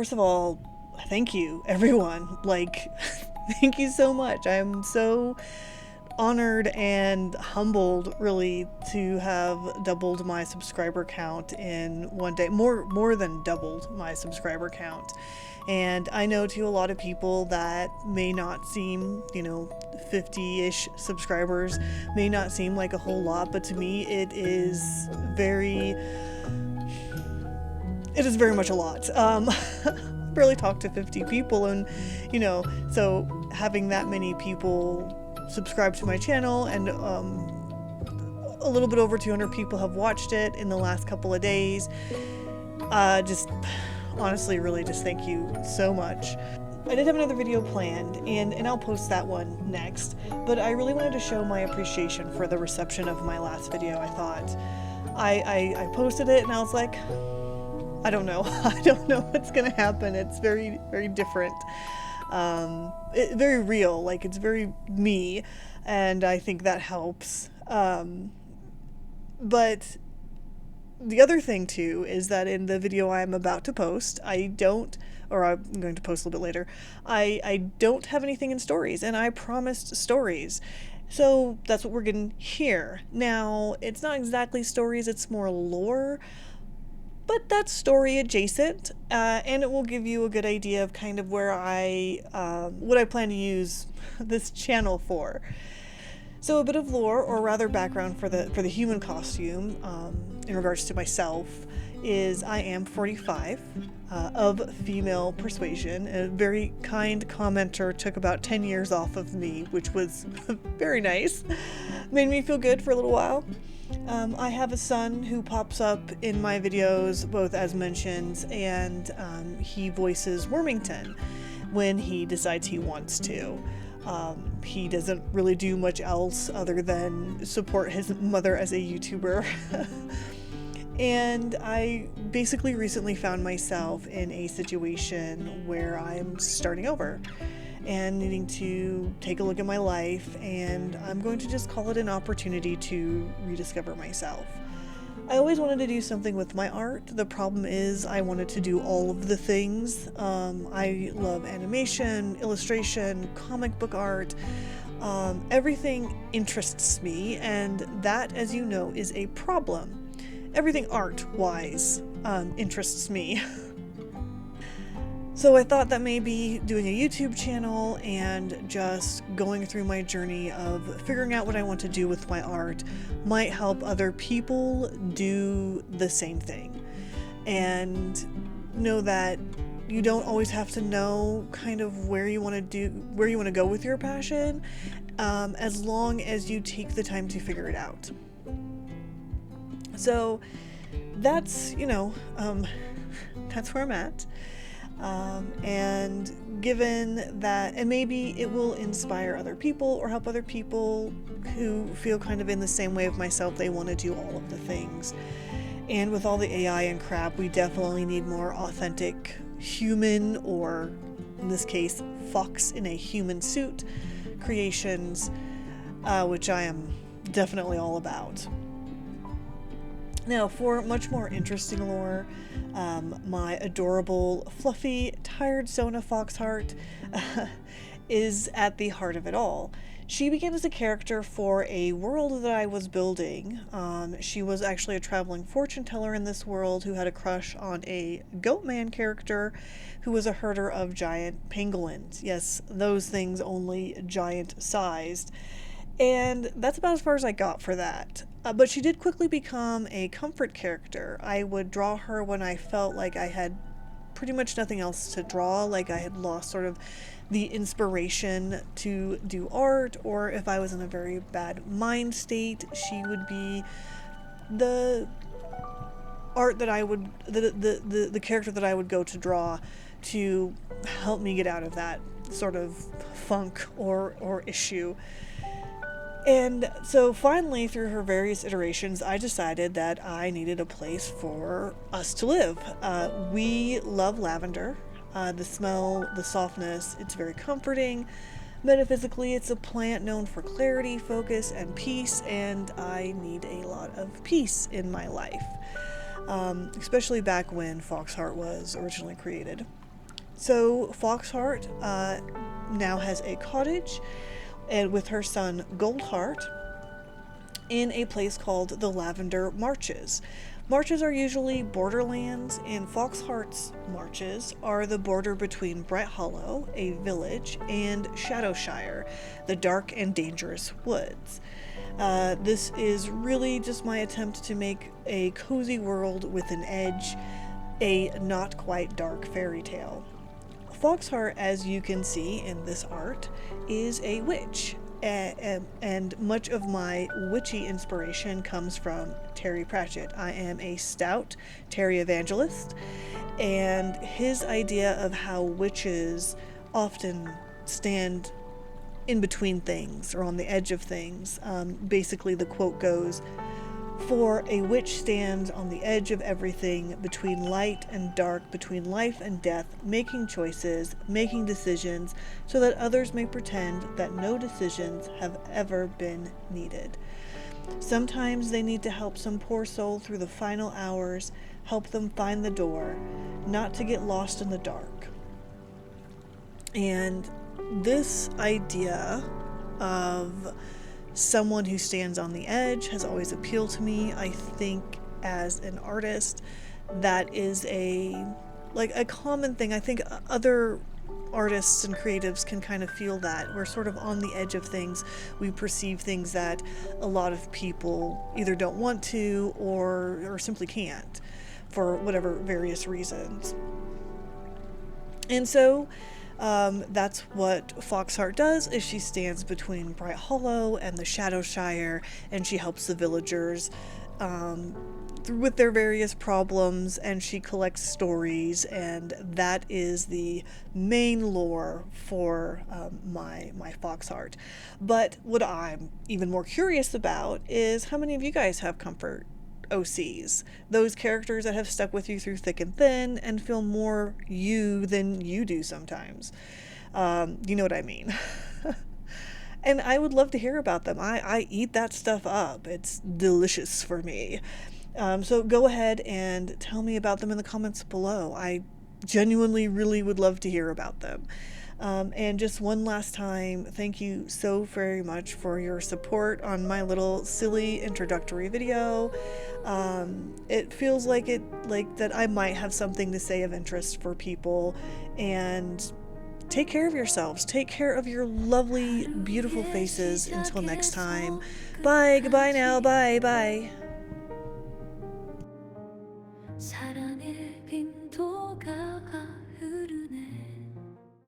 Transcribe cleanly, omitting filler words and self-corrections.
first of all, thank you, everyone. Like, thank you so much. I'm so honored and humbled, really, to have doubled my subscriber count in one day. More than doubled my subscriber count. And I know to a lot of people that may not seem, 50-ish subscribers may not seem like a whole lot, but to me it is very much a lot. Barely talked to 50 people, and so having that many people subscribe to my channel, and a little bit over 200 people have watched it in the last couple of days. Just honestly, really, just thank you so much. I did have another video planned, and I'll post that one next, but I really wanted to show my appreciation for the reception of my last video. I thought I posted it and I was like, I don't know. I don't know what's gonna happen. It's very, very different. Very real, like it's very me, and I think that helps. But the other thing too is that in the video I'm about to post, I'm going to post a little bit later, I don't have anything in stories, and I promised stories. So that's what we're getting here. Now, it's not exactly stories, it's more lore, but that's story adjacent, and it will give you a good idea of kind of where what I plan to use this channel for. So a bit of lore, or rather background for the human costume, in regards to myself, is I am 45, of female persuasion. A very kind commenter took about 10 years off of me, which was very nice. Made me feel good for a little while. I have a son who pops up in my videos, both as mentions, and he voices Wormington when he decides he wants to. He doesn't really do much else other than support his mother as a YouTuber. And I basically recently found myself in a situation where I'm starting over and needing to take a look at my life, and I'm going to just call it an opportunity to rediscover myself. I always wanted to do something with my art. The problem is I wanted to do all of the things. I love animation, illustration, comic book art. Everything interests me, and that, as you know, is a problem. Everything art-wise interests me. So I thought that maybe doing a YouTube channel and just going through my journey of figuring out what I want to do with my art might help other people do the same thing. And know that you don't always have to know kind of where you want to go with your passion, as long as you take the time to figure it out. So that's, that's where I'm at. And given that, and maybe it will inspire other people or help other people who feel kind of in the same way of myself, they want to do all of the things. And with all the AI and crap, we definitely need more authentic human, or in this case, fox in a human suit creations, which I am definitely all about. Now, for much more interesting lore, my adorable, fluffy, tired Sona Foxheart is at the heart of it all. She began as a character for a world that I was building. She was actually a traveling fortune teller in this world who had a crush on a Goatman character who was a herder of giant pangolins. Yes, those things, only giant-sized. And that's about as far as I got for that. But she did quickly become a comfort character. I would draw her when I felt like I had pretty much nothing else to draw, like I had lost sort of the inspiration to do art, or if I was in a very bad mind state, she would be the art that I would, the character that I would go to draw to help me get out of that sort of funk or issue. And so finally, through her various iterations, I decided that I needed a place for us to live. We love lavender. The smell, the softness, it's very comforting. Metaphysically, it's a plant known for clarity, focus, and peace, and I need a lot of peace in my life. Especially back when Foxheart was originally created. So Foxheart now has a cottage and with her son Goldheart in a place called the Lavender Marches. Marches are usually borderlands, and Foxheart's marches are the border between Bright Hollow, a village, and Shadowshire, the dark and dangerous woods. This is really just my attempt to make a cozy world with an edge, a not quite dark fairy tale. Foxheart, as you can see in this art, is a witch, and much of my witchy inspiration comes from Terry Pratchett. I am a stout Terry evangelist, and his idea of how witches often stand in between things or on the edge of things. Basically, the quote goes, "For a witch stands on the edge of everything, between light and dark, between life and death, making choices, making decisions, so that others may pretend that no decisions have ever been needed. Sometimes they need to help some poor soul through the final hours, help them find the door, not to get lost in the dark." And this idea of someone who stands on the edge has always appealed to me. I think as an artist, that is a common thing. I think other artists and creatives can kind of feel that. We're sort of on the edge of things. We perceive things that a lot of people either don't want to or simply can't for whatever various reasons. And so that's what Foxheart does, is she stands between Bright Hollow and the Shadowshire, and she helps the villagers with their various problems, and she collects stories, and that is the main lore for my Foxheart. But what I'm even more curious about is how many of you guys have comfort OCs, those characters that have stuck with you through thick and thin and feel more you than you do sometimes. You know what I mean. And I would love to hear about them. I eat that stuff up. It's delicious for me. So go ahead and tell me about them in the comments below. I genuinely really would love to hear about them. And just one last time, thank you so very much for your support on my little silly introductory video. It feels like that I might have something to say of interest for people, and take care of yourselves. Take care of your lovely, beautiful faces. Until next time. Bye. Goodbye now. Bye. Bye.